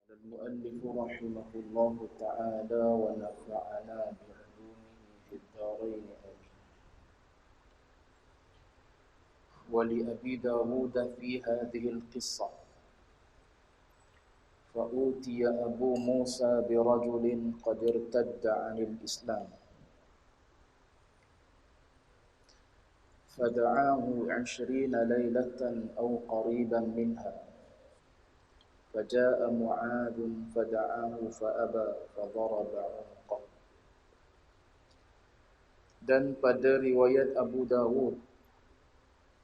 المؤلف رحمه الله تعالى ونفعنا بعلومه في الدارين آمين. ولأبي داود في هذه القصة فأوتي أبو موسى برجل قد ارتد عن الإسلام فدعاه 20 ليلة أو قريبا منها فجاء معاذ فدعاه فأبى فضرب عنقه. Dan pada riwayat Abu Dawud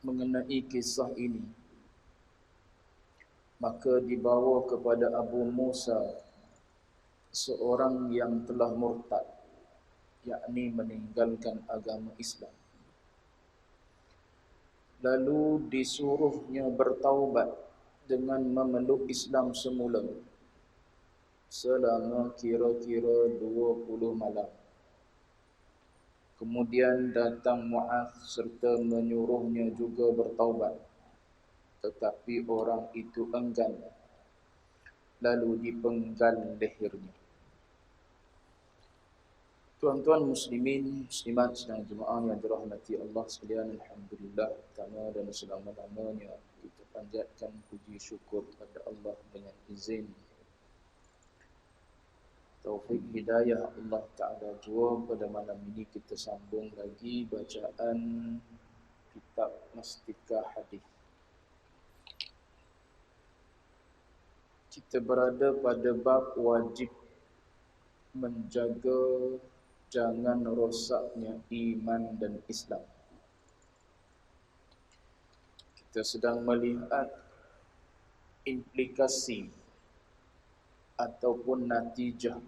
mengenai kisah ini, maka dibawa kepada Abu Musa seorang yang telah murtad, yakni meninggalkan agama Islam. Lalu disuruhnya bertaubat dengan memeluk Islam semula selama kira-kira 20 malam. Kemudian datang Mu'adz serta menyuruhnya juga bertaubat, tetapi orang itu enggan, lalu dipenggal lehernya. Tuan-tuan muslimin, muslimat sedang jemaah yang dirahmati Allah sekalian, alhamdulillah, pertama dan selama-lamanya kita panjatkan puji syukur kepada Allah dengan izin taufik hidayah Allah Ta'ala jua. Pada malam ini kita sambung lagi bacaan kitab Mastika Hadis. Kita berada pada bab wajib menjaga jangan rosaknya iman dan Islam. Kita sedang melihat implikasi ataupun natijah,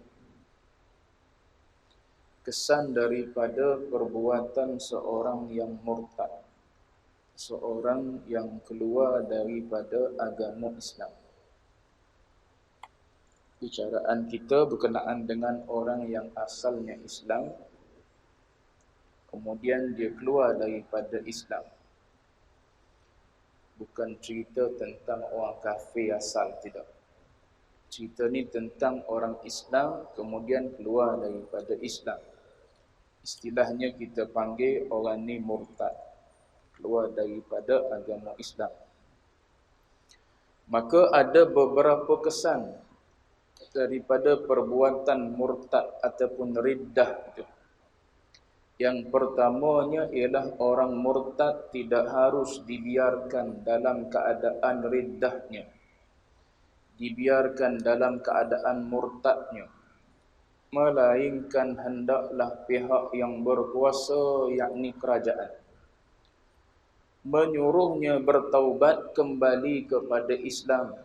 kesan daripada perbuatan seorang yang murtad, seorang yang keluar daripada agama Islam. Bicaraan kita berkenaan dengan orang yang asalnya Islam, kemudian dia keluar daripada Islam. Bukan cerita tentang orang kafir asal, tidak. Cerita ni tentang orang Islam kemudian keluar daripada Islam. Istilahnya kita panggil orang ni murtad, keluar daripada agama Islam. Maka ada beberapa kesan daripada perbuatan murtad ataupun riddah itu. Yang pertamanya ialah orang murtad tidak harus dibiarkan dalam keadaan riddahnya, dibiarkan dalam keadaan murtadnya, melainkan hendaklah pihak yang berkuasa, yakni kerajaan, menyuruhnya bertaubat kembali kepada Islam.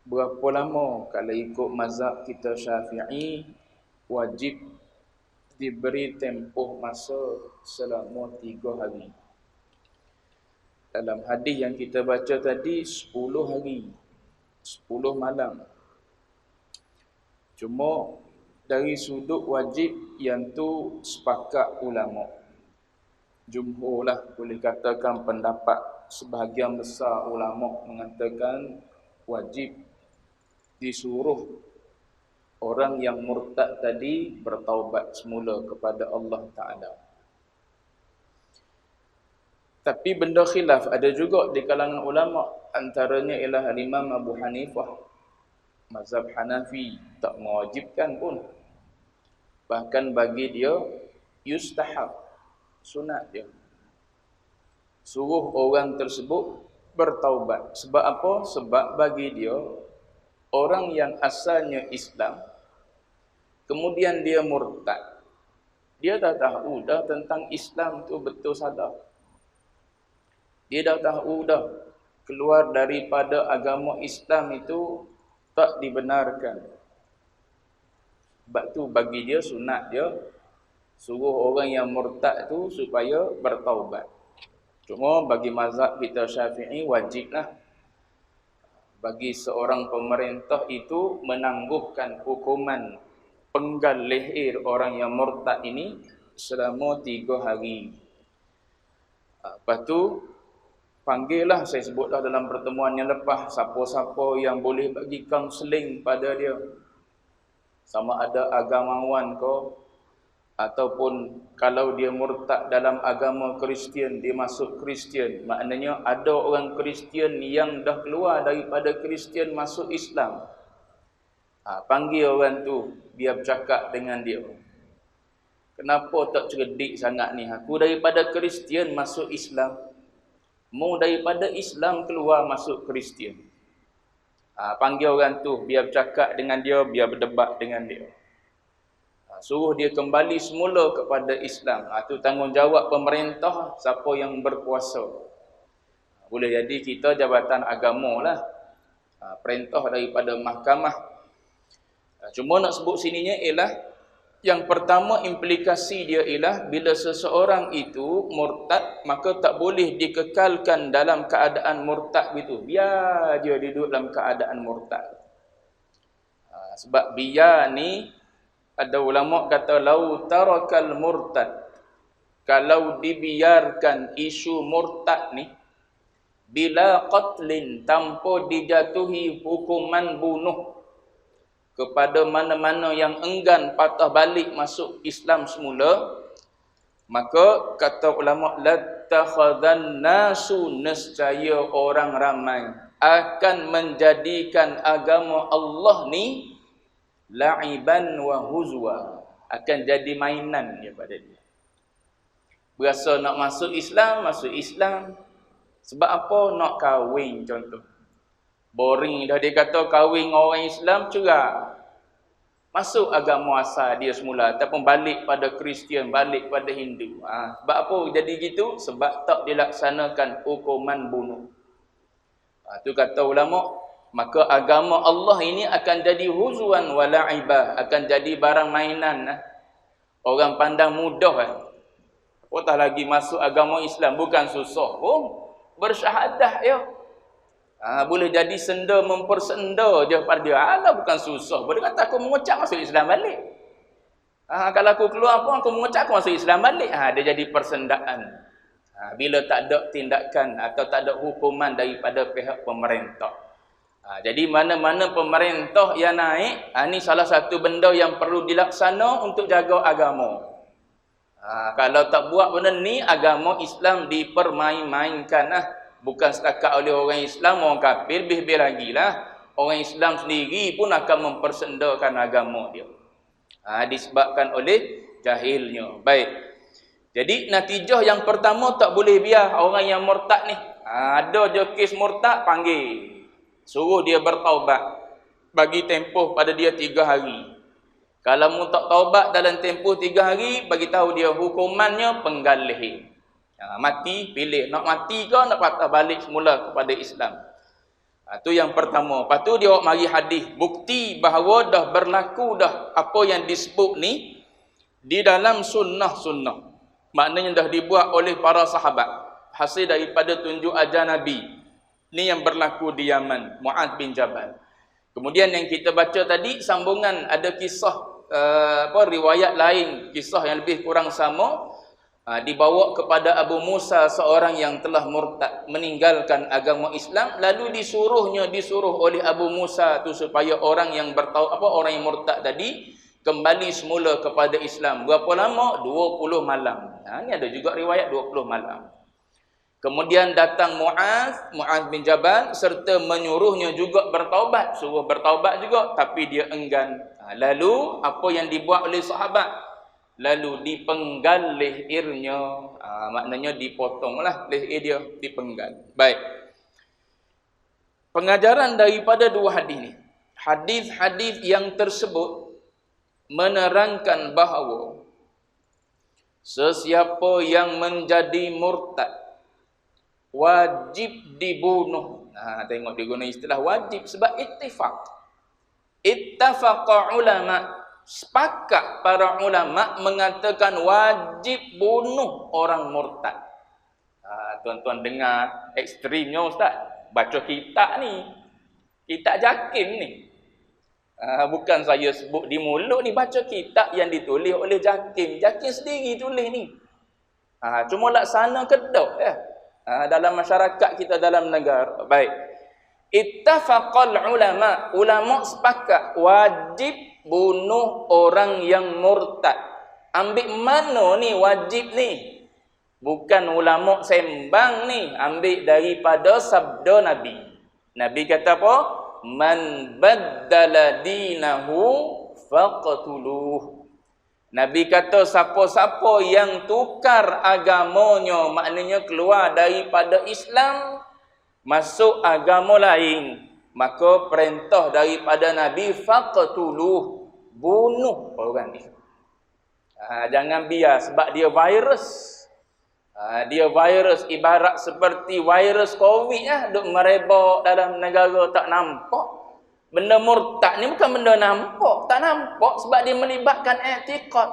Berapa lama? Kalau ikut mazhab kita Syafi'i, wajib diberi tempoh masa selama 3 hari. Dalam hadis yang kita baca tadi, 10 hari, 10 malam. Cuma dari sudut wajib yang tu sepakat ulama. Jumhurlah, boleh katakan pendapat sebahagian besar ulama mengatakan wajib disuruh orang yang murtad tadi bertaubat semula kepada Allah Ta'ala. Tapi benda khilaf ada juga di kalangan ulama. Antaranya ialah Imam Abu Hanifah, mazhab Hanafi, tak mewajibkan pun. Bahkan bagi dia yustahab, sunat dia, suruh orang tersebut bertaubat. Sebab apa? Sebab bagi dia, orang yang asalnya Islam kemudian dia murtad, dia dah tahu dah tentang Islam tu betul salah. Dia dah tahu dah keluar daripada agama Islam itu tak dibenarkan. Sebab tu bagi dia sunat dia suruh orang yang murtad tu supaya bertaubat. Cuma bagi mazhab kita Syafi'i wajiblah bagi seorang pemerintah itu menangguhkan hukuman penggal leher orang yang murtad ini selama 3 hari. Lepas tu Panggillah, saya sebutlah dalam pertemuan yang lepas, siapa-siapa yang boleh bagi kaunseling pada dia. Sama ada agamawan ko, ataupun kalau dia murtad dalam agama Kristian, dia masuk Kristian. Maknanya ada orang Kristian yang dah keluar daripada Kristian masuk Islam. Panggil orang tu, biar bercakap dengan dia. Kenapa tak cerdik sangat ni? Aku daripada Kristian masuk Islam. Mu daripada Islam keluar masuk Kristian. Panggil orang tu, biar bercakap dengan dia, biar berdebat dengan dia. Suruh dia kembali semula kepada Islam. Itu tanggungjawab pemerintah, siapa yang berkuasa. Boleh jadi kita jabatan agama lah. Perintah daripada mahkamah. Cuma nak sebut sininya ialah, yang pertama implikasi dia ialah, bila seseorang itu murtad, maka tak boleh dikekalkan dalam keadaan murtad gitu. Biar dia duduk dalam keadaan murtad. Sebab biar ni, ada ulama kata, lau tarakal murtad, kalau dibiarkan isu murtad ni, bila qatlin, tanpa dijatuhi hukuman bunuh kepada mana-mana yang enggan patah balik masuk Islam semula, maka kata ulama, latakhadhan nasu, nescaya orang ramai akan menjadikan agama Allah ni la'iban wa huzwa, akan jadi mainan daripada dia. Berasa nak masuk Islam, masuk Islam. Sebab apa? Nak kahwin contoh. Boring dah dia kata kahwin orang Islam, cerah. Masuk agama asal dia semula, ataupun balik pada Kristian, balik pada Hindu. Sebab apa jadi gitu? Sebab tak dilaksanakan hukuman bunuh. Itu kata ulama, maka agama Allah ini akan jadi huzwan wa la'ibah, akan jadi barang mainan. Orang pandang mudah. Apatah lagi masuk agama Islam, bukan susah pun. Bersyahadah ya. Boleh jadi senda mempersenda je pada dia. Alah, bukan susah. Boleh kata aku mengucap masuk Islam balik. Kalau aku keluar pun aku mengucap aku masuk Islam balik. Dia jadi persendaan. Bila tak ada tindakan atau tak ada hukuman daripada pihak pemerintah. Jadi mana-mana pemerintah yang naik, ini salah satu benda yang perlu dilaksana untuk jaga agama. Kalau tak buat benda ni, agama Islam dipermain-mainkan. Bukan setakat oleh orang Islam, orang kafir, lebih-lebih lagi lah. Orang Islam sendiri pun akan mempersendakan agama dia. Disebabkan oleh jahilnya. Baik. Jadi natijah yang pertama, tak boleh biar orang yang murtad ni. Ada je kes murtad, panggil. Suruh dia bertaubat. Bagi tempoh pada dia 3 hari. Kalau mu tak taubat dalam tempoh 3 hari, bagi tahu dia hukumannya penggal leher. Mati, pilih nak mati ke nak patah balik semula kepada Islam. Itu yang pertama. Lepas tu dia mari hadis, bukti bahawa dah berlaku dah apa yang disebut ni di dalam sunnah-sunnah. Maknanya dah dibuat oleh para sahabat, hasil daripada tunjuk ajar Nabi. Ni yang berlaku di Yaman, Mu'adz bin Jabal. Kemudian yang kita baca tadi, sambungan ada kisah riwayat lain, kisah yang lebih kurang sama. Dibawa kepada Abu Musa, seorang yang telah murtad, meninggalkan agama Islam, lalu disuruh oleh Abu Musa tu supaya orang yang orang yang murtad tadi kembali semula kepada Islam. Berapa lama? 20 malam. Ini ada juga riwayat 20 malam. Kemudian datang Mu'adz bin Jabal serta menyuruhnya juga bertaubat, suruh bertaubat juga, tapi dia enggan. Lalu apa yang dibuat oleh sahabat? Lalu dipenggal lehernya, maknanya dipotonglah leher dia, dipenggal. Baik. Pengajaran daripada dua hadis ni. Hadis-hadis yang tersebut menerangkan bahawa sesiapa yang menjadi murtad wajib dibunuh. Tengok dia guna istilah wajib sebab ittifaq. Ittafaqa ulama, sepakat para ulama mengatakan wajib bunuh orang murtad. Tuan-tuan dengar ekstrimnya ustaz. Baca kitab ni, kitab Jakim ni. Bukan saya sebut di mulut ni, baca kitab yang ditulis oleh Jakim. Jakim sendiri tulis ni. Cuma laksana kedok ya. dalam masyarakat kita, dalam negara. Baik. Ittafaqal ulama, ulama sepakat wajib bunuh orang yang murtad. Ambil mana ni wajib ni? Bukan ulama sembang ni, ambil daripada sabda Nabi. Nabi kata apa? Man baddala dinahu faqtuluh. Nabi kata siapa-siapa yang tukar agamanya, maknanya keluar daripada Islam masuk agama lain, maka perintah daripada Nabi faqtuluh, bunuh orang ni. Jangan biar, sebab dia virus. Dia virus ibarat seperti virus Covid duk merebak dalam negara tak nampak. Benda murtad ni bukan benda nampak, tak nampak sebab dia melibatkan i'tiqad.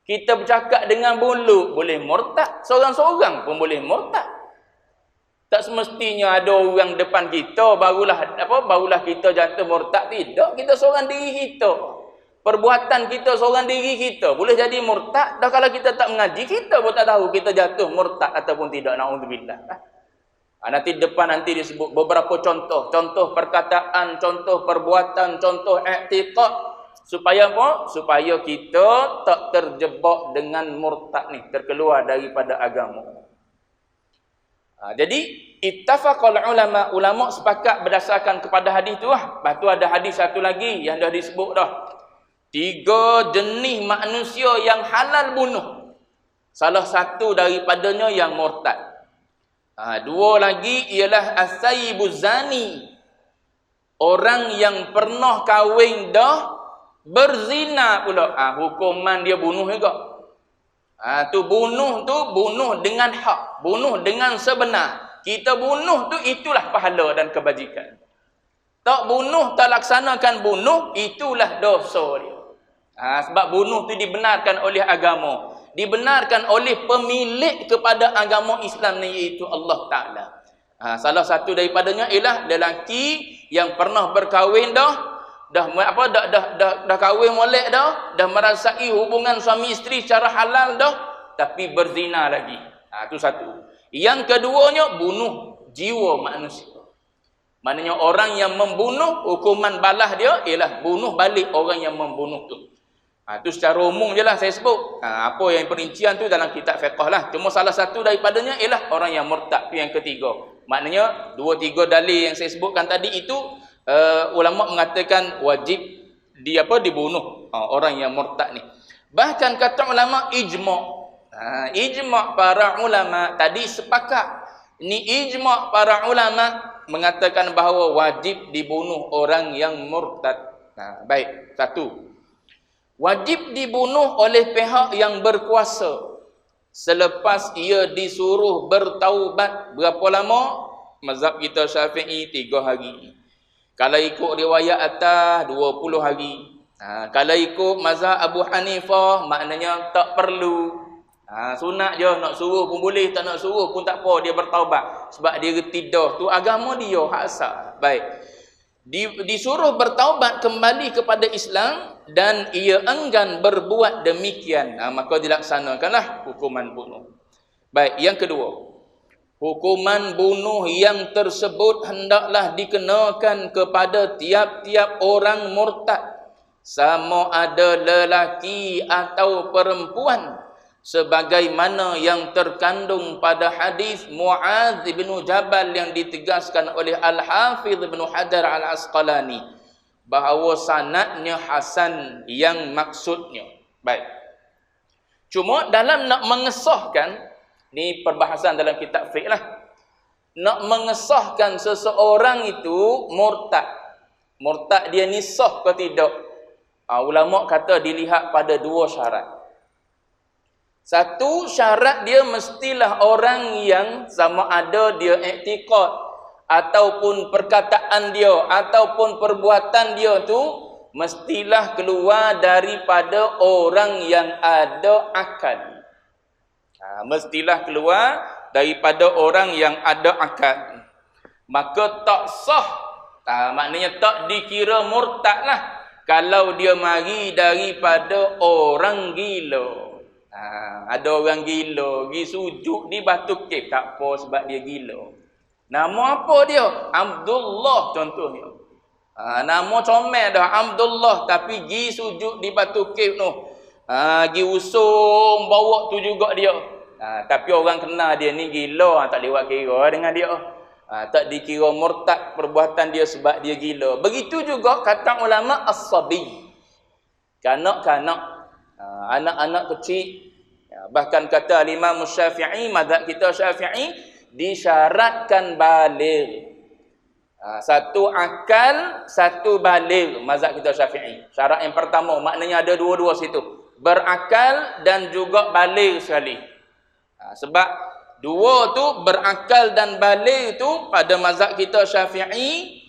Kita bercakap dengan mulut boleh murtad, seorang-seorang pun boleh murtad. Tak semestinya ada orang depan kita barulah kita jatuh murtad, tidak. Kita seorang diri kita. Perbuatan kita seorang diri kita boleh jadi murtad. Dah kalau kita tak mengaji, kita pun tak tahu kita jatuh murtad ataupun tidak. Na'udzubillah. Nanti depan disebut beberapa contoh. Contoh perkataan, contoh perbuatan, contoh i'tiqad. Supaya apa? Supaya kita tak terjebak dengan murtad ni, terkeluar daripada agama. Jadi ittafaqal ulama, ulama sepakat berdasarkan kepada hadis tu lah. Lepas tu ada hadis satu lagi yang dah disebut dah. 3 jenis manusia yang halal bunuh. Salah satu daripadanya yang murtad. 2 lagi ialah as-sayyibuz zani. Orang yang pernah kahwin dah berzina pula. Hukuman dia bunuh juga. Bunuh dengan hak, bunuh dengan sebenar. Kita bunuh tu itulah pahala dan kebajikan. Tak bunuh, tak laksanakan bunuh, itulah dosa dia. Sebab bunuh tu dibenarkan oleh agama, dibenarkan oleh pemilik kepada agama Islam ni, iaitu Allah Ta'ala. Salah satu daripadanya ialah lelaki yang pernah berkahwin dah kahwin molek dah merasai hubungan suami isteri secara halal dah, tapi berzina lagi. Itu satu. Yang keduanya bunuh jiwa manusia. Maknanya orang yang membunuh, hukuman balas dia ialah bunuh balik orang yang membunuh tu. Itu secara umum je lah saya sebut. Apa yang perincian tu dalam kitab fiqh lah. Cuma salah satu daripadanya ialah orang yang murtad. Itu yang ketiga. Maknanya 2-3 dalil yang saya sebutkan tadi itu ulama mengatakan wajib dibunuh orang yang murtad ni. Bahkan kata ulama ijma'. Ijma' para ulama tadi sepakat. Ini ijma' para ulama mengatakan bahawa wajib dibunuh orang yang murtad. Baik, satu. Wajib dibunuh oleh pihak yang berkuasa selepas ia disuruh bertaubat. Berapa lama? Mazhab kita Syafi'i 3 hari. Kalau ikut riwayat atas 20 hari. Kalau ikut mazhab Abu Hanifah maknanya tak perlu. Sunat je, nak suruh pun boleh, tak nak suruh pun tak apa, dia bertaubat. Sebab dia retidah tu agama dia, hak asal. Baik. Disuruh bertaubat kembali kepada Islam dan ia enggan berbuat demikian, maka dilaksanakanlah hukuman bunuh. Baik, yang kedua. Hukuman bunuh yang tersebut hendaklah dikenakan kepada tiap-tiap orang murtad, sama ada lelaki atau perempuan, sebagaimana yang terkandung pada hadis Mu'adz bin Jabal yang ditegaskan oleh Al-Hafidh bin Hajar Al-Asqalani bahawa sanadnya hasan yang maksudnya. Baik. Cuma dalam nak mengesahkan, ni perbahasan dalam kitab fiqh lah, nak mengesahkan seseorang itu murtad. Murtad dia ni sah ke tidak? Ulama kata dilihat pada 2 syarat. Satu, syarat dia mestilah orang yang sama ada dia i'tiqad ataupun perkataan dia ataupun perbuatan dia tu mestilah keluar daripada orang yang ada akal. Mestilah keluar daripada orang yang ada akal. Maka tak sah, maknanya tak dikira murtad lah kalau dia mari daripada orang gila. Ada orang gila pergi sujud di batu kek, tak apa sebab dia gila. Nama apa dia? Abdullah contohnya. Nama comel dah Abdullah, tapi pergi sujud di batu kek tu. Pergi usung bawa tu juga dia. Tapi orang kenal dia ni gila, tak lewat kira dengan dia. Tak dikira murtad perbuatan dia sebab dia gila. Begitu juga kata ulama as-sabi. Kanak-kanak, anak-anak kecil. Bahkan kata Imam Syafi'i, mazhab kita Syafi'i, disyaratkan baligh. Satu akal, satu baligh, mazhab kita Syafi'i. Syarat yang pertama, maknanya ada dua-dua situ. Berakal dan juga baligh sekali. Sebab dua tu, berakal dan baligh tu, pada mazhab kita Syafi'i,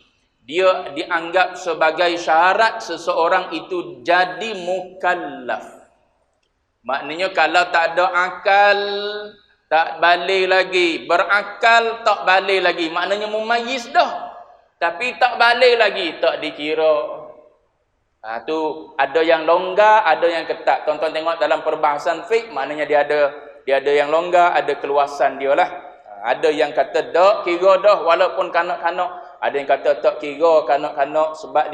dia dianggap sebagai syarat seseorang itu jadi mukallaf. Maknanya kalau tak ada akal, tak balik lagi. Berakal, tak balik lagi. Maknanya mumayyiz dah. Tapi tak balik lagi, tak dikira. Tu ada yang longgar, ada yang ketat. Tonton tengok dalam perbahasan fiqh, maknanya dia ada yang longgar, ada keluasan dia lah. Ada yang kata tak kira dah walaupun kanak-kanak. Ada yang kata tak kira kanak-kanak sebab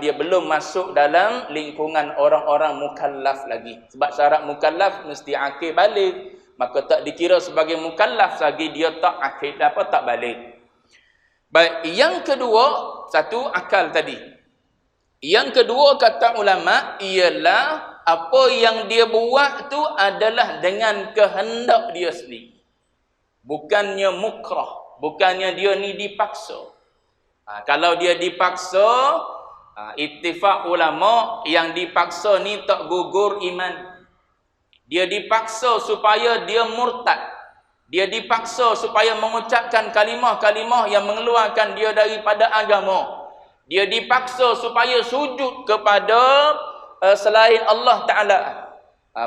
dia belum masuk dalam lingkungan orang-orang mukallaf lagi. Sebab syarat mukallaf mesti akil balik. Maka tak dikira sebagai mukallaf lagi dia tak akil tak balik. Baik, yang kedua, satu akal tadi. Yang kedua kata ulama ialah apa yang dia buat tu adalah dengan kehendak dia sendiri. Bukannya mukrah. Bukannya dia ni dipaksa. Kalau dia dipaksa, ittifaq ulama yang dipaksa ni tak gugur iman. Dia dipaksa supaya dia murtad. Dia dipaksa supaya mengucapkan kalimah-kalimah yang mengeluarkan dia daripada agama. Dia dipaksa supaya sujud kepada selain Allah Ta'ala.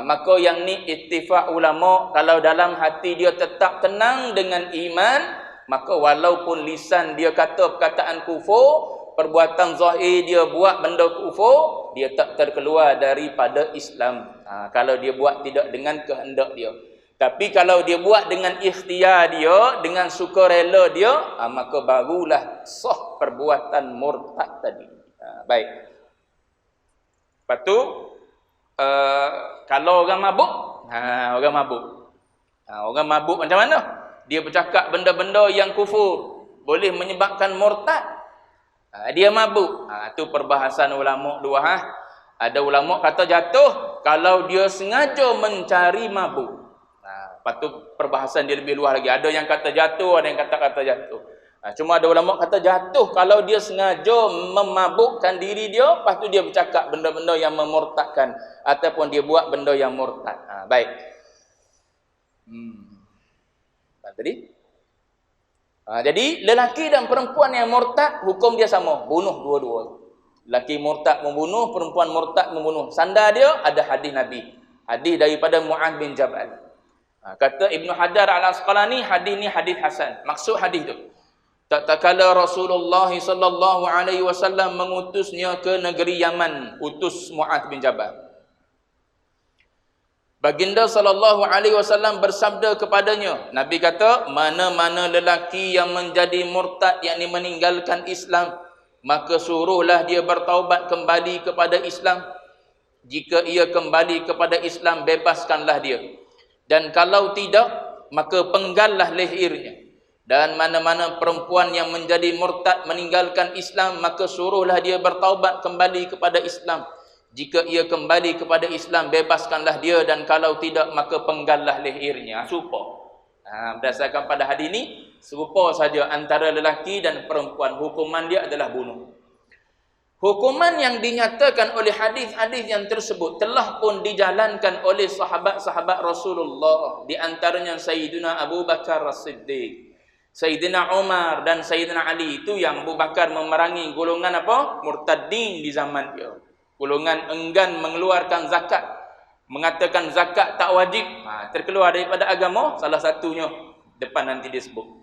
Maka yang ni ittifaq ulama, kalau dalam hati dia tetap tenang dengan iman, maka walaupun lisan dia kata perkataan kufur, perbuatan zahir dia buat benda kufur, dia tak terkeluar daripada Islam. Kalau dia buat tidak dengan kehendak dia. Tapi kalau dia buat dengan ikhtiar dia, dengan sukarela dia, maka barulah sah perbuatan murtad tadi. Baik. Lepas tu, kalau orang mabuk, orang mabuk macam mana? Dia bercakap benda-benda yang kufur, boleh menyebabkan murtad. Dia mabuk. Tu perbahasan ulama dua. Ada ulama kata jatuh kalau dia sengaja mencari mabuk. Lepas tu perbahasan dia lebih luas lagi. Ada yang kata jatuh, ada yang kata jatuh. Cuma ada ulama kata jatuh kalau dia sengaja memabukkan diri dia, lepas tu dia bercakap benda-benda yang memurtadkan, ataupun dia buat benda yang murtad. Baik. Tadi. Jadi lelaki dan perempuan yang murtad, hukum dia sama, bunuh dua-dua. Lelaki murtad membunuh, perempuan murtad membunuh. Sandar dia ada hadis Nabi. Hadis daripada Mu'adz bin Jabal. Kata Ibnu Hajar Al-Asqalani, hadis ni hadis hasan. Maksud hadis tu, tak kala Rasulullah sallallahu alaihi wasallam mengutusnya ke negeri Yaman, utus Mu'adz bin Jabal. Baginda sallallahu alaihi wasallam bersabda kepadanya, Nabi kata, mana-mana lelaki yang menjadi murtad, yakni meninggalkan Islam, maka suruhlah dia bertaubat kembali kepada Islam. Jika ia kembali kepada Islam, bebaskanlah dia. Dan kalau tidak, maka penggallah lehernya. Dan mana-mana perempuan yang menjadi murtad meninggalkan Islam, maka suruhlah dia bertaubat kembali kepada Islam. Jika ia kembali kepada Islam, bebaskanlah dia, dan kalau tidak, maka penggallah lehernya. Serupa. Berdasarkan pada hadis ini, serupa saja antara lelaki dan perempuan. Hukuman dia adalah bunuh. Hukuman yang dinyatakan oleh hadis-hadis yang tersebut telah pun dijalankan oleh sahabat-sahabat Rasulullah. Di antaranya Sayyidina Abu Bakar As-Siddiq, Sayyidina Umar dan Sayyidina Ali. Itu yang Abu Bakar memerangi golongan apa? Murtadin di zaman dia. Golongan enggan mengeluarkan zakat, mengatakan zakat tak wajib, terkeluar daripada agama. Salah satunya depan nanti disebut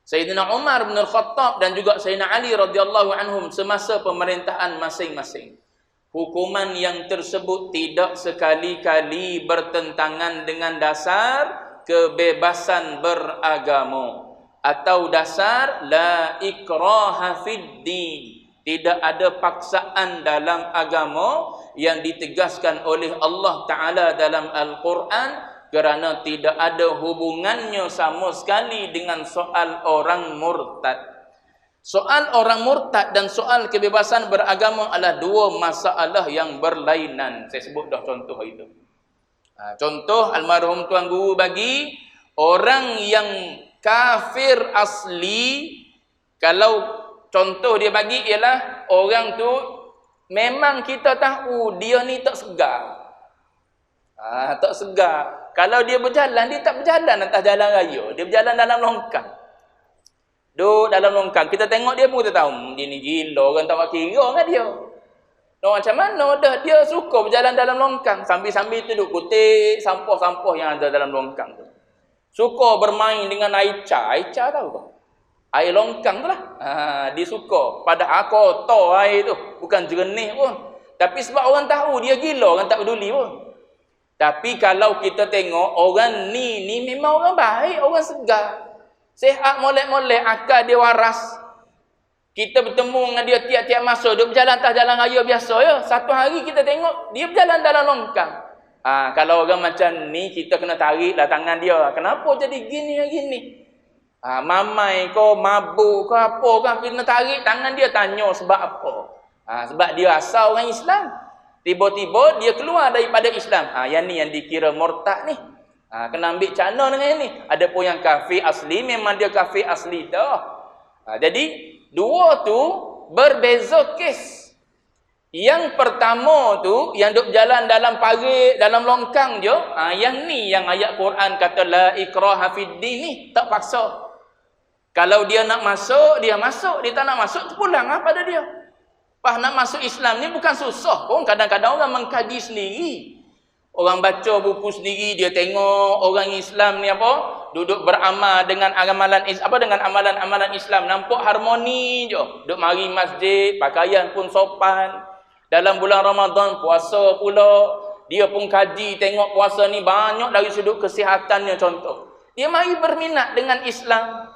Sayyidina Umar bin Al-Khattab dan juga Sayyidina Ali radhiyallahu anhum semasa pemerintahan masing-masing. hukuman yang tersebut tidak sekali-kali bertentangan dengan dasar kebebasan beragama atau dasar la ikraha fid din. Tidak ada paksaan dalam agama yang ditegaskan oleh Allah Ta'ala dalam Al-Quran, kerana tidak ada hubungannya sama sekali dengan soal orang murtad. Soal orang murtad dan soal kebebasan beragama adalah dua masalah yang berlainan. Saya sebut dah contoh itu. Contoh almarhum Tuan Guru bagi orang yang kafir asli, kalau contoh dia bagi ialah orang tu memang kita tahu dia ni tak segar. Tak segar. Kalau dia berjalan, dia tak berjalan atas jalan raya. Dia berjalan dalam longkang. Duduk dalam longkang. Kita tengok dia pun kita tahu. Dia ni gila. Orang tak kira dengan dia. Macam mana dah dia suka berjalan dalam longkang. Sambil-sambil tu duduk kutip sampah-sampah yang ada dalam longkang tu. Suka bermain dengan air ca. Air ca tahu tak? Air longkang tu lah. Dia suka. Padahal kotor air tu. Bukan jernih pun. Tapi sebab orang tahu dia gila. Orang tak peduli pun. Tapi kalau kita tengok orang ni memang orang baik. Orang segar. Sehat molek-molek, akal dia waras. Kita bertemu dengan dia tiap-tiap masa, dia berjalan atas jalan raya biasa ya. Satu hari kita tengok dia berjalan dalam longkang. Kalau orang macam ni kita kena tariklah tangan dia. Kenapa jadi gini? Mamai kau mabuk kau apa kau kena tarik tangan dia, tanya sebab apa. Sebab dia asal orang Islam. Tiba-tiba dia keluar daripada Islam. Yang ni yang dikira murtad ni. Kena ambil cana dengan ini. Ada pun yang kafir asli, memang dia kafir asli dah. Jadi dua tu berbeza kes. Yang pertama tu yang duk jalan dalam parit, dalam longkang je. Yang ni yang ayat Quran kata la ikraha fid din ni, tak paksa. Kalau dia nak masuk, dia masuk. Dia tak nak masuk, pulang pada dia. Pas nak masuk Islam ni bukan susah pun. Kadang-kadang orang mengkaji sendiri. Orang baca buku sendiri, dia tengok orang Islam ni apa? Duduk beramal dengan amalan-amalan Islam, nampak harmoni je. Duduk mari masjid, pakaian pun sopan. Dalam bulan Ramadan puasa pula. Dia pun kaji, tengok puasa ni banyak dari sudut kesihatannya contoh. Dia mari berminat dengan Islam.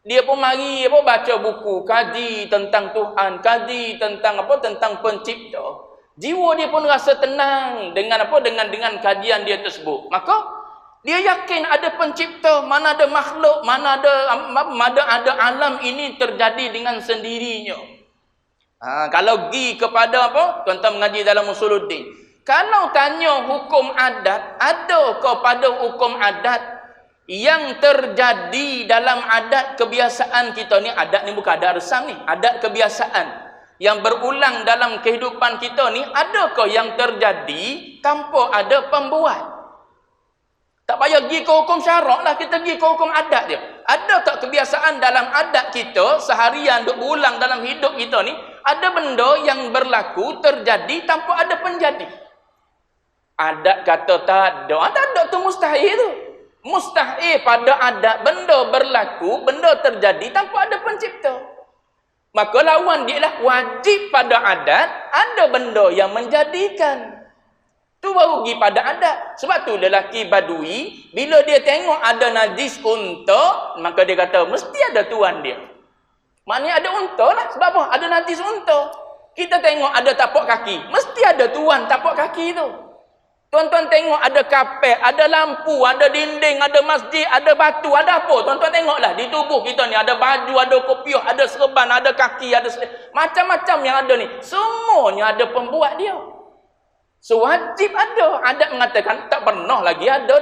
Dia pun mari baca buku, kaji tentang Tuhan, kaji tentang tentang pencipta. Jiwa dia pun rasa tenang dengan dengan kajian dia tersebut. Maka dia yakin ada pencipta, mana ada makhluk, mana ada alam ini terjadi dengan sendirinya. Kalau pergi kepada tuan-tuan mengaji dalam Usuluddin. Kalau tanya hukum adat, ada kepada hukum adat yang terjadi dalam adat kebiasaan kita ni? Adat ni bukan adat resam ni, adat kebiasaan yang berulang dalam kehidupan kita ni, adakah yang terjadi tanpa ada pembuat? Tak payah pergi ke hukum syarak lah, kita pergi ke hukum adat dia. Ada tak kebiasaan dalam adat kita seharian duk berulang dalam hidup kita ni, ada benda yang berlaku terjadi tanpa ada penjadi? Adat kata tak ada. Tak ada tu mustahil tu. Mustahil pada adat benda berlaku, benda terjadi tanpa ada pencipta. Maka lawan dia lah, wajib pada adat ada benda yang menjadikan. Tu baru pergi pada adat. Sebab tu lelaki badui, bila dia tengok ada najis unta, maka dia kata mesti ada tuan dia. Maknanya ada unta lah. Sebab apa? Ada najis unta. Kita tengok ada tapak kaki, mesti ada tuan tapak kaki tu. Tuan-tuan tengok ada kapet, ada lampu, ada dinding, ada masjid, ada batu, ada apa? Tuan-tuan tengoklah di tubuh kita ni ada baju, ada kopiah, ada serban, ada kaki, ada macam-macam yang ada ni. Semuanya ada pembuat dia. So wajib ada. Adat mengatakan tak pernah lagi ada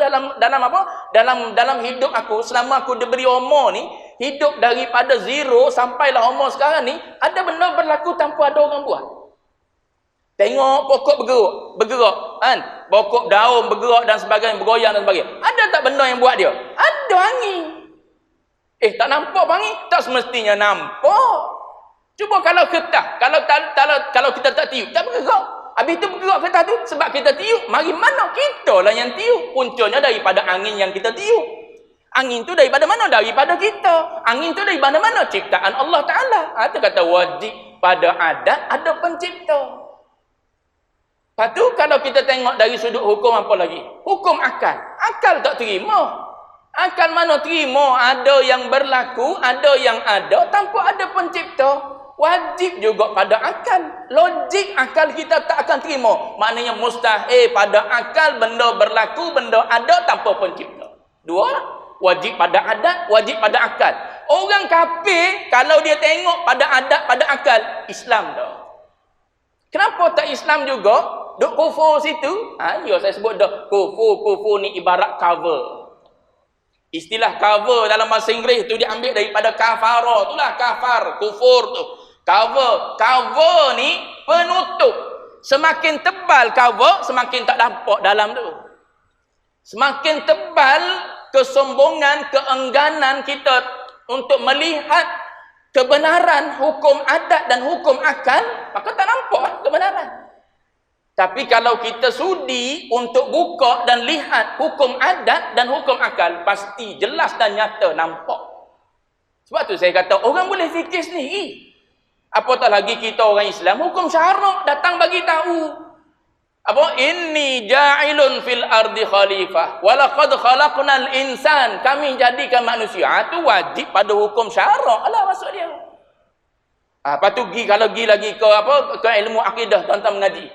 dalam hidup aku selama aku diberi umur ni, hidup daripada zero sampailah umur sekarang ni, ada benda berlaku tanpa ada orang buat. Tengok pokok bergerak kan? Pokok daun bergerak dan sebagainya, bergoyang dan sebagainya. Ada tak benda yang buat dia? Ada angin. Tak nampak angin? Tak semestinya nampak. Cuba kalau ketah, kalau kita tak tiup, tak bergerak. Habis itu bergerak ketah tu sebab kita tiup. Mari mana? Kita lah yang tiup. Puncanya daripada angin yang kita tiup. Angin tu daripada mana? Daripada kita. Angin tu daripada mana? Ciptaan Allah Ta'ala. Itu kata wajib pada adat ada pencipta. Lepas tu kalau kita tengok dari sudut hukum apa lagi? Hukum akal. Akal tak terima. Akal mana terima ada yang berlaku, ada yang ada tanpa ada pencipta. Wajib juga pada akal. Logik akal kita tak akan terima. Maknanya mustahil pada akal benda berlaku, benda ada tanpa pencipta. Dua, wajib pada adat, wajib pada akal. Orang kafir kalau dia tengok pada adat, pada akal, Islam dah. Kenapa tak Islam juga? Duk kufur situ. Ya saya sebut dah. Kufur ni ibarat cover. Istilah cover dalam bahasa Inggeris tu diambil daripada kafara. Itulah kafar, kufur tu. Cover ni penutup. Semakin tebal cover, semakin tak nampak dalam tu. Semakin tebal kesombongan, keengganan kita untuk melihat kebenaran hukum adat dan hukum akal, maka tak nampak kebenaran. Tapi kalau kita sudi untuk buka dan lihat hukum adat dan hukum akal, pasti jelas dan nyata nampak. Sebab tu saya kata orang boleh fikir sendiri. Apatah lagi kita orang Islam, hukum syarak datang bagi tahu. Apa? Inni ja'ilun fil ardi khalifah wa laqad khalaqnal insan. Kami jadikan manusia. Itu wajib pada hukum syarak. Alah maksud dia. Lepas tu kalau pergi lagi ke apa? Ke ilmu akidah tuan-tuan mengaji.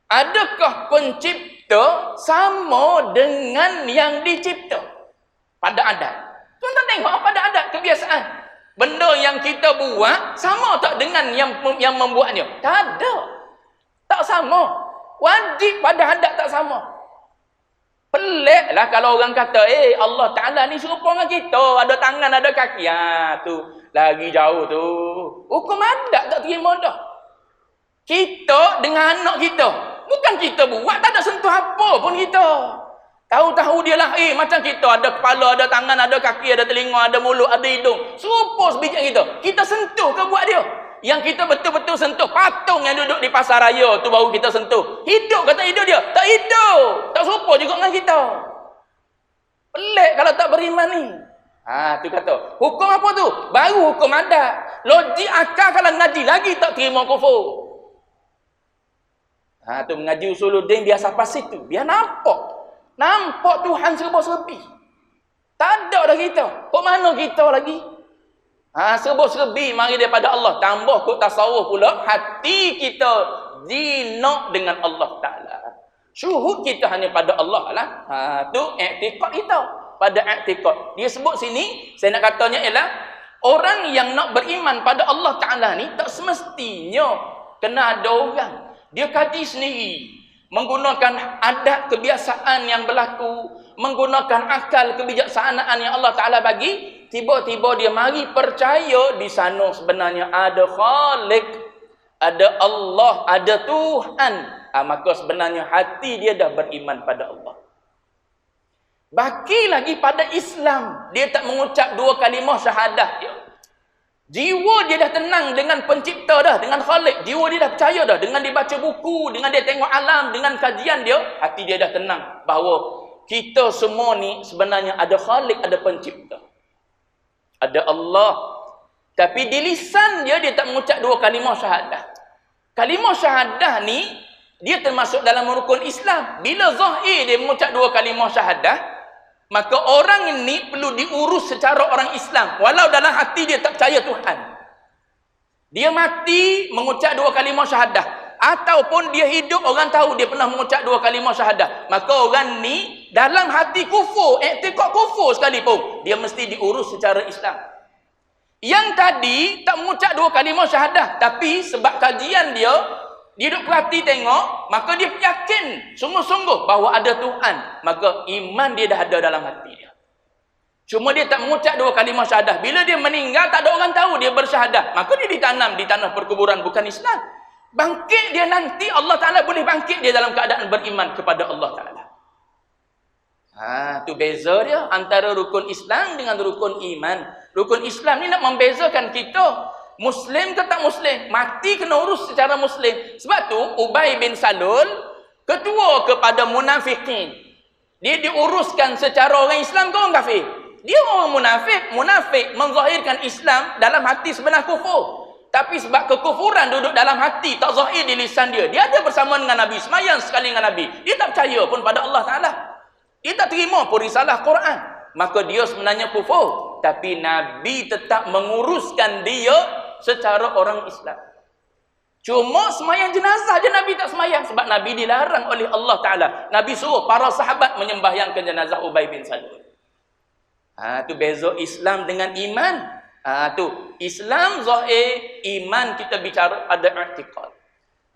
Adakah pencipta sama dengan yang dicipta? Pada adat. Tuan-tuan tengok pada adat kebiasaan. Benda yang kita buat sama tak dengan yang membuatnya? Tak ada. Tak sama. Wajib pada adat tak sama. Peliklah kalau orang kata, Allah Ta'ala ni serupa dengan kita. Ada tangan, ada kaki. Tu lagi jauh tu. Hukum adat tak terima dah. Kita dengan anak kita. Bukan kita buat, tak ada sentuh apa pun kita. Tahu-tahu dia lahir macam kita. Ada kepala, ada tangan, ada kaki, ada telinga, ada mulut, ada hidung. Serupa sebijak kita. Kita sentuh ke buat dia? Yang kita betul-betul sentuh. Patung yang duduk di pasar raya tu baru kita sentuh. Hidup kata hidup dia. Tak hidup. Tak serupa juga dengan kita. Pelik kalau tak beriman ni. Tu kata. Hukum apa tu? Baru hukum adat. Logik akal kalau ngaji lagi tak terima kufur. Tu mengaji usuluddin biar sampai situ. Biar nampak. Nampak Tuhan serba-serbi. Tak ada dah kita. Kok mana kita lagi? Serba-serbi mari daripada Allah. Tambah kok tasawuf pula. Hati kita jinak dengan Allah Ta'ala. Syuhud kita hanya pada Allah lah. Tu i'tiqad kita. Pada i'tiqad. Dia sebut sini, saya nak katanya ialah, orang yang nak beriman pada Allah Ta'ala ni, tak semestinya kena ada orang. Dia kaji sendiri. Menggunakan adat kebiasaan yang berlaku, menggunakan akal kebijaksanaan yang Allah Ta'ala bagi, tiba-tiba dia mari percaya di sana sebenarnya ada Khalik, ada Allah, ada Tuhan. Maka sebenarnya hati dia dah beriman pada Allah. Baki lagi pada Islam, dia tak mengucap dua kalimah syahadah dia. Jiwa dia dah tenang dengan pencipta dah, dengan Khalik. Jiwa dia dah percaya dah. Dengan dia baca buku, dengan dia tengok alam, dengan kajian dia, hati dia dah tenang bahawa kita semua ni sebenarnya ada Khalik, ada pencipta. Ada Allah. Tapi di lisan dia tak mengucap dua kalimah syahadah. Kalimah syahadah ni, dia termasuk dalam rukun Islam. Bila zahir dia mengucap dua kalimah syahadah, maka orang ini perlu diurus secara orang Islam. Walau dalam hati dia tak percaya Tuhan. Dia mati mengucap dua kalimah syahadah. Ataupun dia hidup, orang tahu dia pernah mengucap dua kalimah syahadah. Maka orang ni dalam hati kufur, i'tiqad kufur sekalipun, dia mesti diurus secara Islam. Yang tadi tak mengucap dua kalimah syahadah, tapi sebab kajian dia duduk perhati tengok, maka dia yakin sungguh-sungguh bahawa ada Tuhan. Maka iman dia dah ada dalam hati dia. Cuma dia tak mengucap dua kalimah syahadah. Bila dia meninggal, tak ada orang tahu dia bersyahadah. Maka dia ditanam di tanah perkuburan bukan Islam. Bangkit dia nanti, Allah Ta'ala boleh bangkit dia dalam keadaan beriman kepada Allah Ta'ala. Tu beza dia antara rukun Islam dengan rukun iman. Rukun Islam ni nak membezakan kita Muslim ke tak Muslim. Mati kena urus secara Muslim. Sebab tu Ubay bin Salul, ketua kepada munafikin, dia diuruskan secara orang Islam ke orang kafir? Dia orang munafik. Munafik menzahirkan Islam, dalam hati sebenar kufur. Tapi sebab kekufuran duduk dalam hati, tak zahir di lisan dia. Dia ada bersama dengan Nabi, semayang sekali dengan Nabi. Dia tak percaya pun pada Allah Ta'ala. Dia tak terima pun risalah Quran. Maka dia sebenarnya kufur. Tapi Nabi tetap menguruskan dia secara orang Islam. Cuma semayang jenazah je Nabi tak semayang. Sebab Nabi dilarang oleh Allah Ta'ala. Nabi suruh para sahabat menyembahyangkan jenazah Ubay bin Salul. Tu beza Islam dengan iman. Tu Islam zahir, iman kita bicara ada i'tiqad.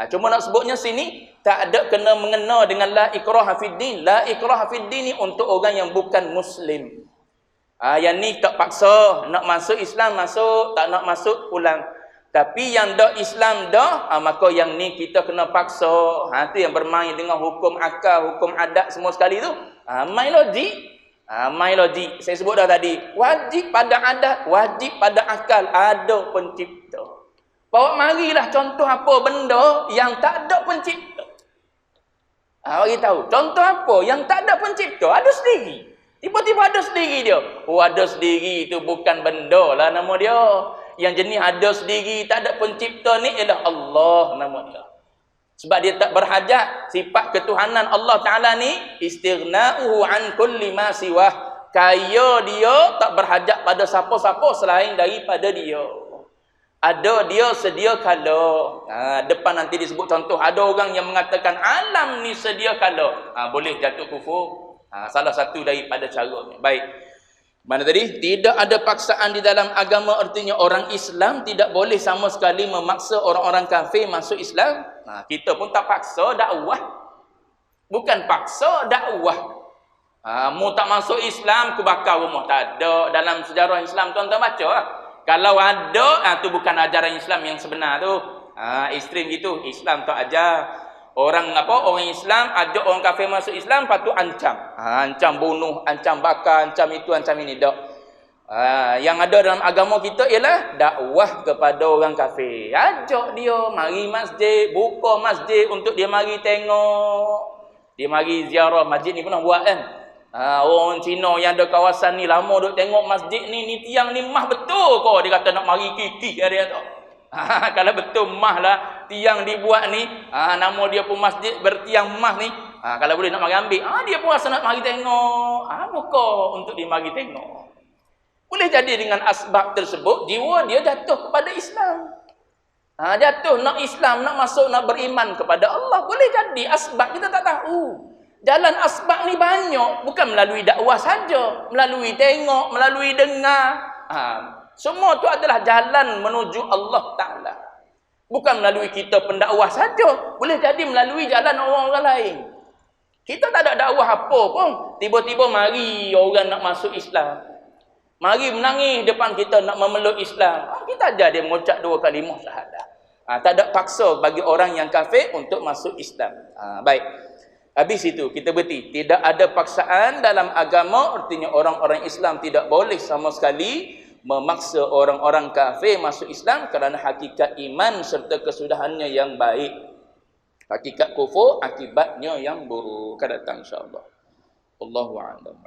Cuma nak sebutnya sini tak ada kena mengena dengan la ikraha fid din. La ikraha fid din ni untuk orang yang bukan muslim. Yang ni tak paksa, nak masuk Islam masuk, tak nak masuk pulang. Tapi yang dah Islam dah, maka yang ni kita kena paksa. Tu yang bermain dengan hukum akal, hukum adat semua sekali tu. Main logik. Main logik. Saya sebut dah tadi. Wajib pada adat, wajib pada akal. Ada pencipta. Bawa marilah contoh apa benda yang tak ada pencipta. Bagi tahu. Contoh apa yang tak ada pencipta. Ada sendiri. Tiba-tiba ada sendiri dia. Ada sendiri itu bukan benda lah nama dia. Yang jenis ada sendiri, tak ada pencipta ni ialah Allah nama dia. Sebab dia tak berhajat. Sifat ketuhanan Allah Ta'ala ni istighna'uhu an kulli ma siwah. Kaya dia tak berhajat pada siapa-siapa selain daripada dia. Ada dia sedia kala. Depan nanti disebut contoh. Ada orang yang mengatakan alam ni sedia kala. Boleh jatuh kufur. Salah satu daripada caranya. Baik. Mana tadi? Tidak ada paksaan di dalam agama, artinya orang Islam tidak boleh sama sekali memaksa orang-orang kafir masuk Islam. Kita pun tak paksa dakwah. Bukan paksa dakwah. Mu tak masuk Islam, ku bakar rumah. Tak ada. Dalam sejarah Islam tuan-tuan baca lah. Kalau ada, tu bukan ajaran Islam yang sebenar tu. Ekstrim gitu. Islam tak ajar. Orang Islam ajak orang kafir masuk Islam, lepas tu ancam. Ancam bunuh, ancam bakar, ancam itu, ancam ini. Tak. Yang ada dalam agama kita ialah dakwah kepada orang kafir. Ajak dia mari masjid, buka masjid untuk dia mari tengok. Dia mari ziarah masjid ni pernah buat kan. Orang Cina yang ada kawasan ni lama duk tengok masjid ni tiang ni mah betul kau. Dia kata nak mari kiki dia tu. Kalau betul mah lah tiang dibuat ni, nama dia pun masjid bertiang mah ni, kalau boleh nak mari ambil, dia pun rasa nak mari tengok. Muka untuk dia mari tengok. Boleh jadi dengan asbab tersebut jiwa dia jatuh kepada Islam. Jatuh nak Islam, nak masuk, nak beriman kepada Allah. Boleh jadi asbab kita tak tahu. Jalan asbab ni banyak, bukan melalui dakwah saja, melalui tengok, melalui dengar. Semua tu adalah jalan menuju Allah Ta'ala. Bukan melalui kita pendakwah saja. Boleh jadi melalui jalan orang-orang lain. Kita tak ada dakwah apa pun. Tiba-tiba mari orang nak masuk Islam. Mari menangis depan kita nak memeluk Islam. Kita ajar dia mengucap 2 kalimah syahadah. Tak ada paksa bagi orang yang kafir untuk masuk Islam. Baik. Habis itu kita berhenti. Tidak ada paksaan dalam agama. Artinya orang-orang Islam tidak boleh sama sekali memaksa orang-orang kafir masuk Islam kerana hakikat iman serta kesudahannya yang baik. Hakikat kufur akibatnya yang buruk akan datang insya-Allah. Allahu a'lam.